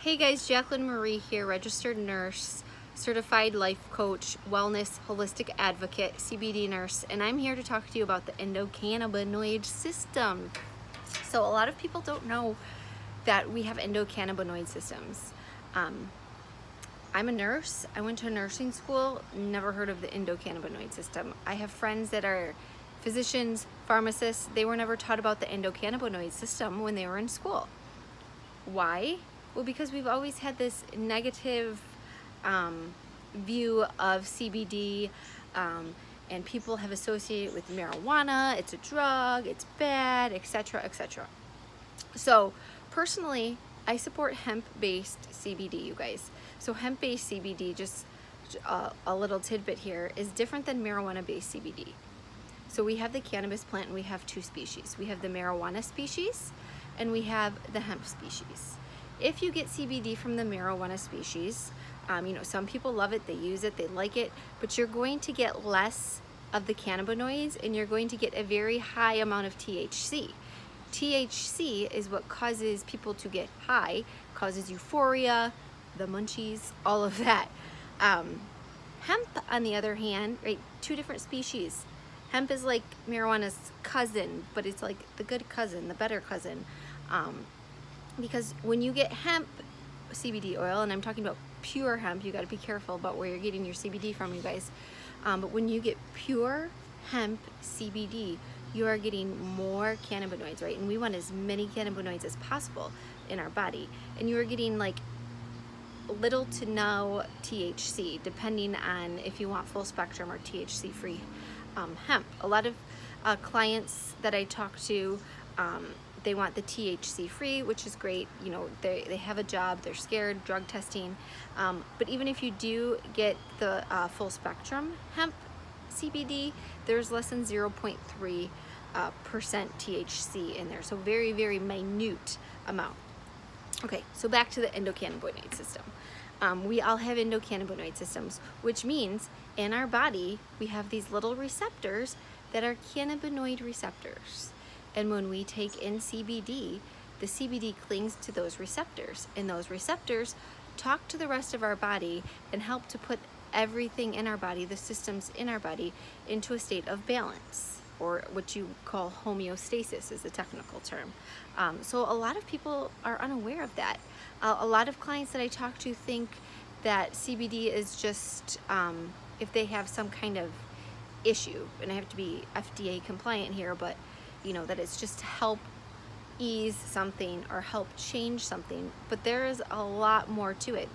Hey guys, Jaclyn Marie here, registered nurse, certified life coach, wellness, holistic advocate, CBD nurse, and I'm here to talk to you about the endocannabinoid system. So a lot of people don't know that we have endocannabinoid systems. I'm a nurse. I went to nursing school, never heard of the endocannabinoid system. I have friends that are physicians, pharmacists. They were never taught about the endocannabinoid system when they were in school. Why? Well, because we've always had this negative view of CBD, and people have associated it with marijuana. It's a drug, it's bad, etc., etc. So personally, I support hemp-based CBD, you guys. So hemp-based CBD, just a little tidbit here, is different than marijuana-based CBD. So we have the cannabis plant and we have two species. We have the marijuana species and we have the hemp species. If you get CBD from the marijuana species, some people love it, they use it, they like it, but you're going to get less of the cannabinoids and you're going to get a very high amount of THC. THC is what causes people to get high, causes euphoria, the munchies, all of that. Hemp, on the other hand, right, two different species. Hemp is like marijuana's cousin, but it's like the good cousin, the better cousin. Because when you get hemp CBD oil, and I'm talking about pure hemp, you got to be careful about where you're getting your CBD from, you guys. But when you get pure hemp CBD, you are getting more cannabinoids, right? And we want as many cannabinoids as possible in our body. And you are getting like little to no THC, depending on if you want full spectrum or THC free hemp. A lot of clients that I talk to, they want the THC free, which is great. They have a job, they're scared, drug testing. But even if you do get the full spectrum hemp CBD, there's less than 0.3% THC in there. So very, very minute amount. Okay, so back to the endocannabinoid system. We all have endocannabinoid systems, which means in our body, we have these little receptors that are cannabinoid receptors. And when we take in CBD, the CBD clings to those receptors, and those receptors talk to the rest of our body and help to put everything in our body, the systems in our body, into a state of balance, or what you call homeostasis is the technical term. So a lot of people are unaware of that. A lot of clients that I talk to think that CBD is just if they have some kind of issue, and I have to be FDA compliant here, but that it's just to help ease something or help change something. But there is a lot more to it.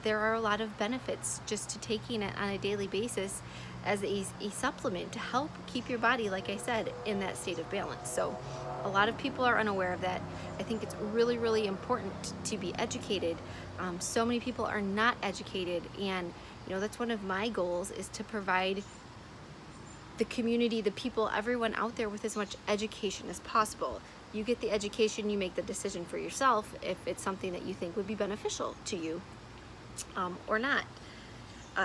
There are a lot of benefits just to taking it on a daily basis as a supplement to help keep your body, like I said, in that state of balance. So a lot of people are unaware of that. I think it's really, really important to be educated. So many people are not educated, and that's one of my goals, is to provide the community, the people, everyone out there with as much education as possible. You get the education, you make the decision for yourself if it's something that you think would be beneficial to you or not.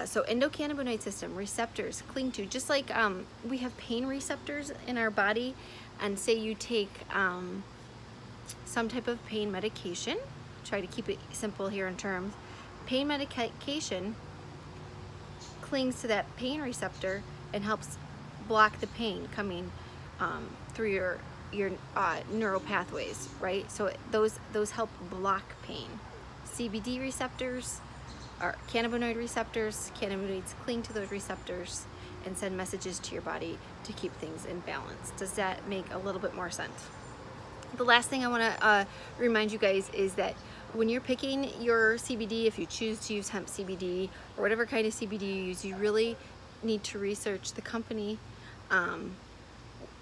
So endocannabinoid system, receptors cling to, just like we have pain receptors in our body, and say you take some type of pain medication, try to keep it simple here in terms, pain medication clings to that pain receptor and helps block the pain coming through your neural pathways, right? So those help block pain. CBD receptors are cannabinoid receptors. Cannabinoids cling to those receptors and send messages to your body to keep things in balance. Does that make a little bit more sense? The last thing I want to remind you guys is that when you're picking your CBD, if you choose to use hemp CBD or whatever kind of CBD you use, you really need to research the company,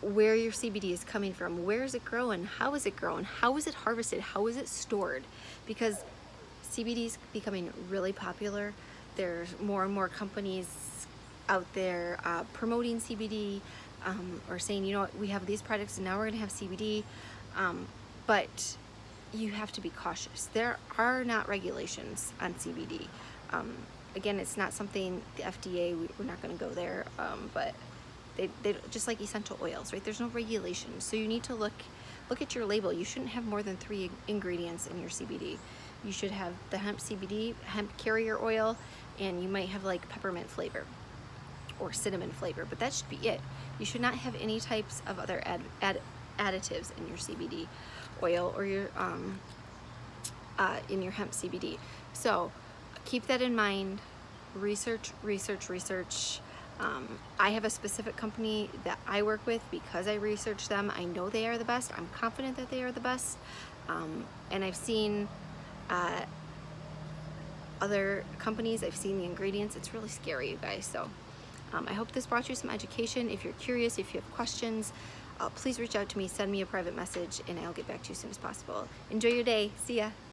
where your CBD is coming from, where is it growing, how is it grown, how is it harvested, how is it stored, because CBD is becoming really popular. There's more and more companies out there promoting CBD, or saying, we have these products and now we're going to have CBD, but you have to be cautious. There are not regulations on CBD. Again, it's not something the FDA, we're not going to go there, but they just like essential oils, right? There's no regulations, so you need to look at your label. You shouldn't have more than 3 ingredients in your CBD. you should have the hemp CBD, hemp carrier oil, and you might have like peppermint flavor or cinnamon flavor, but that should be it. You should not have any types of other additives in your CBD oil or your in your hemp CBD. So keep that in mind. Research. I have a specific company that I work with because I research them. I know they are the best. I'm confident that they are the best. And I've seen other companies, I've seen the ingredients. It's really scary, you guys. So I hope this brought you some education. If you're curious, if you have questions, please reach out to me, send me a private message, and I'll get back to you as soon as possible. Enjoy your day. See ya.